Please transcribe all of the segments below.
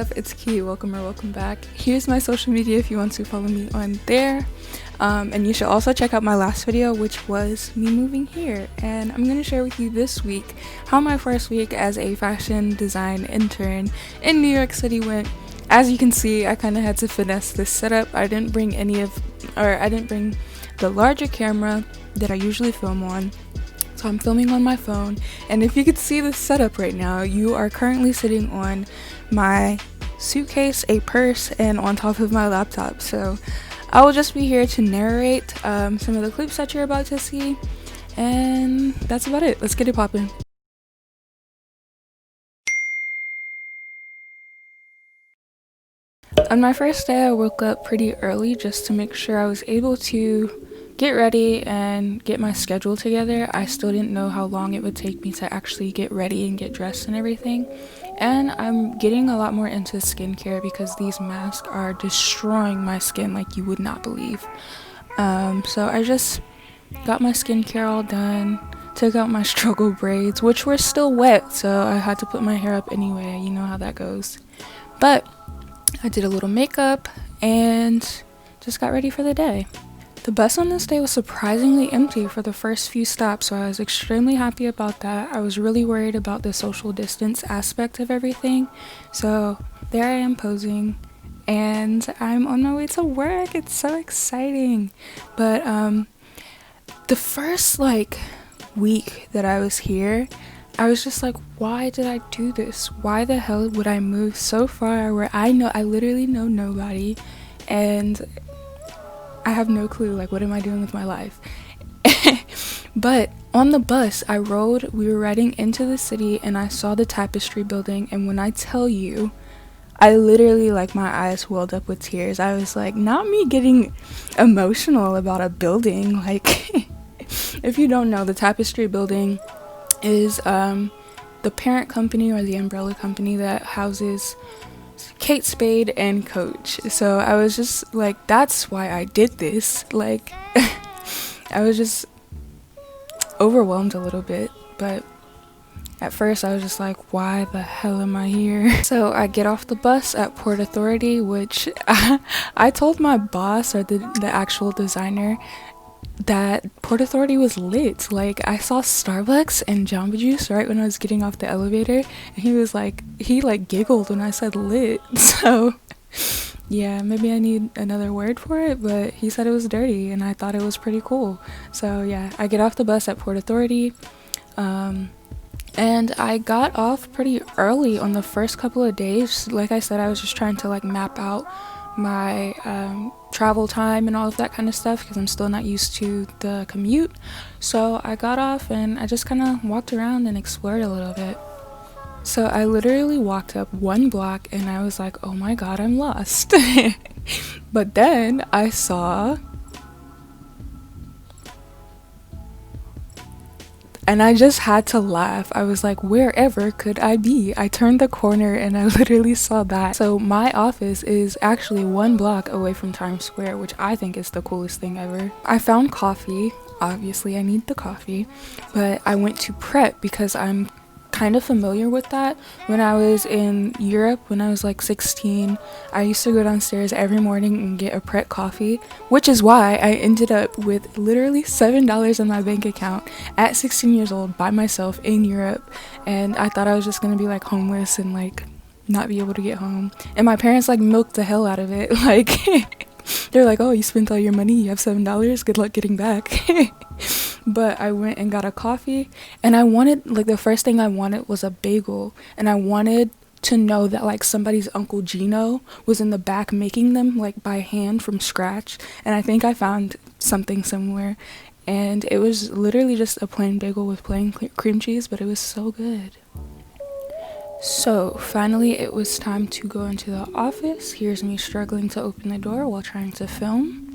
up? It's Key. Welcome back. Here's my social media if you want to follow me on there. And you should also check out my last video, which was me moving here. And I'm going to share with you this week how my first week as a fashion design intern in New York City went. As you can see, I kind of had to finesse this setup. I didn't bring the larger camera that I usually film on. So I'm filming on my phone, and if you could see the setup right now, you are currently sitting on my suitcase, a purse, and on top of my laptop. So I will just be here to narrate some of the clips that you're about to see, and that's about it. Let's get it poppin'. On my first day, I woke up pretty early just to make sure I was able to get ready and get my schedule together. I still didn't know how long it would take me to actually get ready and get dressed and everything. And I'm getting a lot more into skincare because these masks are destroying my skin like you would not believe. So I just got my skincare all done, took out my struggle braids, which were still wet, so I had to put my hair up anyway. You know how that goes. But I did a little makeup and just got ready for the day. The bus on this day was surprisingly empty for the first few stops, so I was extremely happy about that. I was really worried about the social distance aspect of everything. So there I am posing, and I'm on my way to work. It's so exciting. But the first week that I was here, I was just like, why did I do this? Why the hell would I move so far where I literally know nobody, and I have no clue, what am I doing with my life? But on the bus we were riding into the city, and I saw the Tapestry building, and when I tell you, I literally, my eyes welled up with tears. I was like, not me getting emotional about a building. If you don't know, the Tapestry building is the parent company or the umbrella company that houses Kate Spade and Coach. So I was just like, that's why I did this. I was just overwhelmed a little bit, but at first I was just like, why the hell am I here? So I get off the bus at Port Authority, which I told my boss, or the actual designer, that Port Authority was lit. I saw Starbucks and Jamba Juice right when I was getting off the elevator, and he giggled when I said lit. So yeah, maybe I need another word for it, but he said it was dirty, and I thought it was pretty cool. So yeah, I get off the bus at Port Authority, and I got off pretty early on the first couple of days. Like I said, I was just trying to map out my travel time and all of that kind of stuff because I'm still not used to the commute. So I got off and I just kind of walked around and explored a little bit. So I literally walked up one block and I was like, oh my god, I'm lost. But then I saw, and I just had to laugh. I was like, wherever could I be? I turned the corner and I literally saw that. So my office is actually one block away from Times Square, which I think is the coolest thing ever. I found coffee. Obviously, I need the coffee. But I went to Prep because I'm kind of familiar with that. When I was in Europe, when I was 16, I used to go downstairs every morning and get a Pret coffee, which is why I ended up with literally $7 in my bank account at 16 years old by myself in Europe. And I thought I was just gonna be homeless and not be able to get home, and my parents milked the hell out of it. They're like, oh, you spent all your money, you have $7, good luck getting back. But I went and got a coffee, and I wanted, the first thing I wanted was a bagel, and I wanted to know that somebody's Uncle Gino was in the back making them by hand from scratch. And I think I found something similar, and it was literally just a plain bagel with plain cream cheese, but it was so good. So finally it was time to go into the office. Here's me struggling to open the door while trying to film.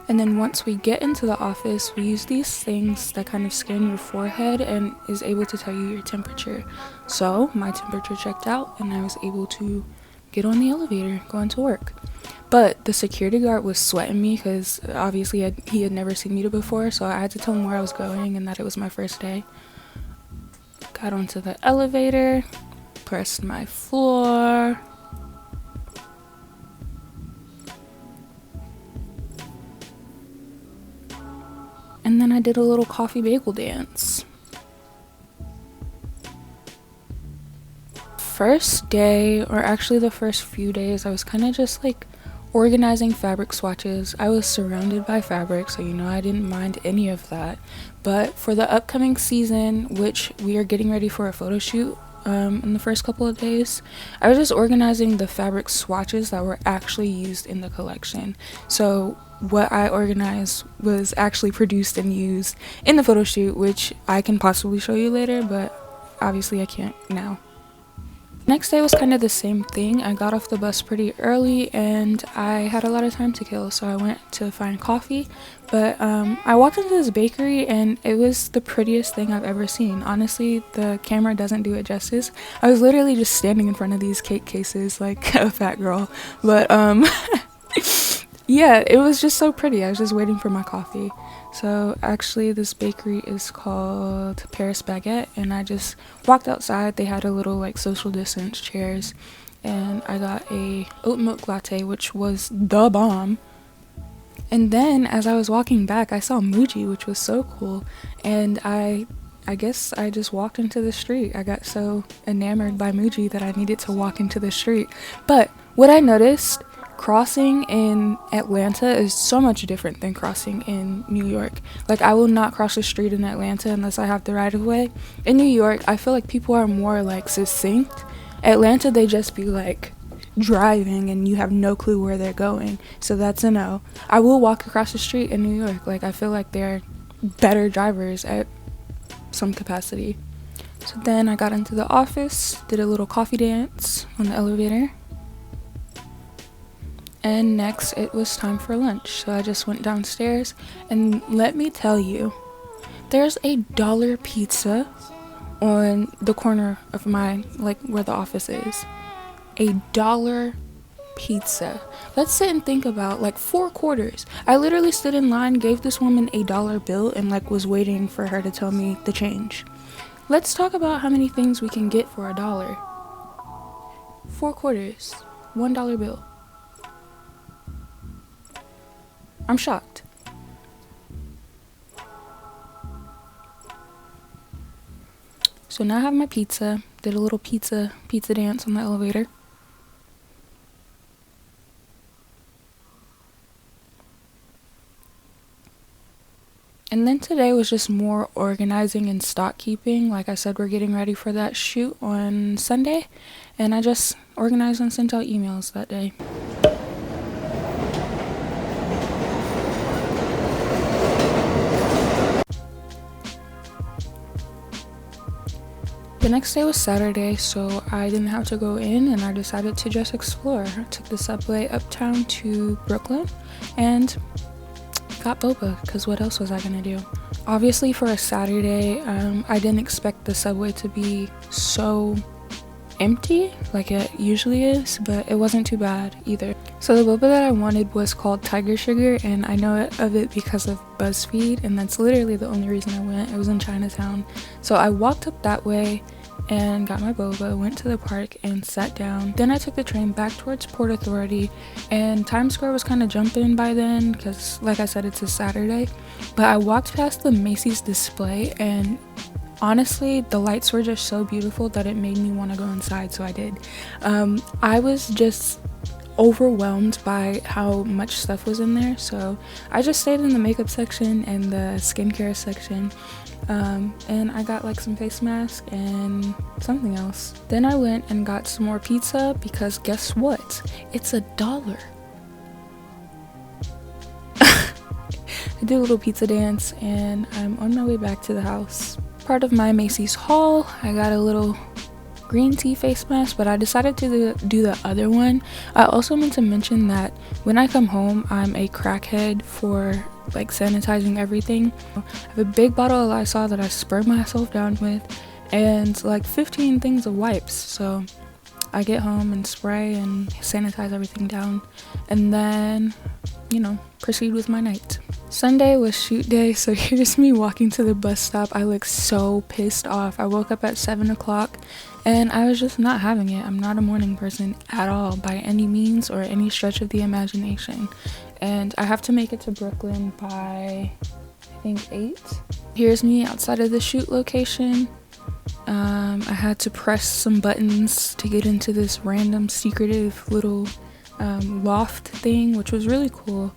And then once we get into the office, we use these things that kind of scan your forehead and is able to tell you your temperature. So my temperature checked out and I was able to get on the elevator, going to work. But the security guard was sweating me because obviously he had never seen me before, so I had to tell him where I was going and that it was my first day. Got onto the elevator, pressed my floor. And then I did a little coffee bagel dance. First day, or actually the first few days, I was kind of just like organizing fabric swatches. I was surrounded by fabric, so I didn't mind any of that. But for the upcoming season, which we are getting ready for a photo shoot in the first couple of days, I was just organizing the fabric swatches that were actually used in the collection. So what I organized was actually produced and used in the photo shoot, which I can possibly show you later, but obviously I can't now. Next day was kind of the same thing. I got off the bus pretty early and I had a lot of time to kill, so I went to find coffee. But I walked into this bakery and it was the prettiest thing I've ever seen. Honestly, the camera doesn't do it justice. I was literally just standing in front of these cake cases like a fat girl. But yeah, it was just so pretty. I was just waiting for my coffee. So actually this bakery is called Paris Baguette, and I just walked outside. They had a little like social distance chairs, and I got a oat milk latte, which was the bomb. And then as I was walking back, I saw Muji, which was so cool, and I guess I just walked into the street. I got so enamored by Muji that I needed to walk into the street. But what I noticed, crossing in Atlanta is so much different than crossing in New York. Like, I will not cross the street in Atlanta unless I have the right of way. In New York, I feel like people are more like succinct. Atlanta, they just be like driving and you have no clue where they're going. So that's a no. I will walk across the street in New York. Like, I feel like they're better drivers at some capacity. So then I got into the office, did a little coffee dance on the elevator. And next it was time for lunch, so I just went downstairs, and let me tell you, there's a $1 pizza on the corner of my, like, where the office is. $1 pizza. Let's sit and think about, like, 4 quarters. I literally stood in line, gave this woman a $1 bill, and like was waiting for her to tell me the change. Let's talk about how many things we can get for $1. 4 quarters, $1 bill. I'm shocked. So now I have my pizza. Did a little pizza dance on the elevator. And then today was just more organizing and stock keeping. Like I said, we're getting ready for that shoot on Sunday, and I just organized and sent out emails that day. The next day was Saturday, so I didn't have to go in, and I decided to just explore. I took the subway uptown to Brooklyn and got boba, because what else was I gonna do? Obviously for a Saturday, I didn't expect the subway to be so empty like it usually is, but it wasn't too bad either. So the boba that I wanted was called Tiger Sugar, and I know of it because of BuzzFeed, and that's literally the only reason I went. It was in Chinatown. So I walked up that way and got my boba, went to the park and sat down. Then I took the train back towards Port Authority, and Times Square was kind of jumping by then because, like I said, it's a Saturday. But I walked past the Macy's display, and honestly, the lights were just so beautiful that it made me want to go inside, so I did. I was just overwhelmed by how much stuff was in there, so I just stayed in the makeup section and the skincare section, and I got like some face mask and something else. Then I went and got some more pizza because guess what? It's $1. I did a little pizza dance and I'm on my way back to the house. Part of my Macy's haul, I got a little green tea face mask, but I decided to do the other one. I also meant to mention that when I come home, I'm a crackhead for like sanitizing everything. I have a big bottle of Lysol that I spray myself down with, and like 15 things of wipes. So I get home and spray and sanitize everything down, and then, proceed with my night. Sunday was shoot day, so here's me walking to the bus stop. I look so pissed off. I woke up at 7 o'clock and I was just not having it. I'm not a morning person at all by any means or any stretch of the imagination. And I have to make it to Brooklyn by, I think, 8. Here's me outside of the shoot location. I had to press some buttons to get into this random secretive little loft thing, which was really cool.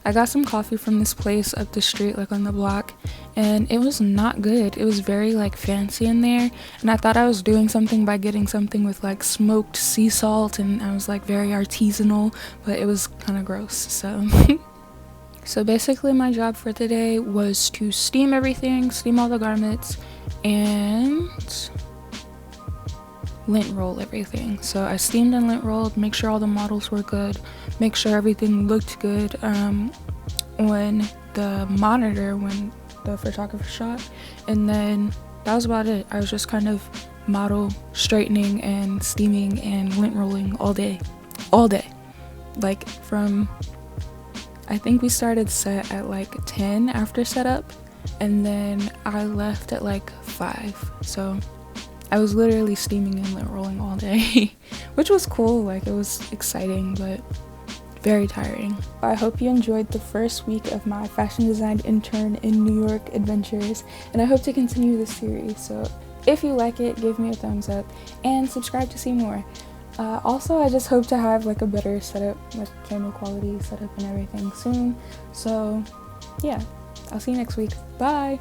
I got some coffee from this place up the street, like on the block, and it was not good. It was very like fancy in there, and I thought I was doing something by getting something with like smoked sea salt, and I was like very artisanal, but it was kind of gross. So basically my job for today was to steam everything, steam all the garments, and lint roll everything. So I steamed and lint rolled, make sure all the models were good, make sure everything looked good when the photographer shot, and then that was about it. I was just kind of model straightening and steaming and lint rolling all day, like from, I think we started set at like 10 after setup, and then I left at like 5, so I was literally steaming and lint rolling all day, which was cool. Like, it was exciting, but very tiring. I hope you enjoyed the first week of my fashion design intern in New York adventures, and I hope to continue this series. So if you like it, give me a thumbs up and subscribe to see more. Also, I just hope to have like a better setup, like camera quality setup and everything soon. So yeah, I'll see you next week. Bye.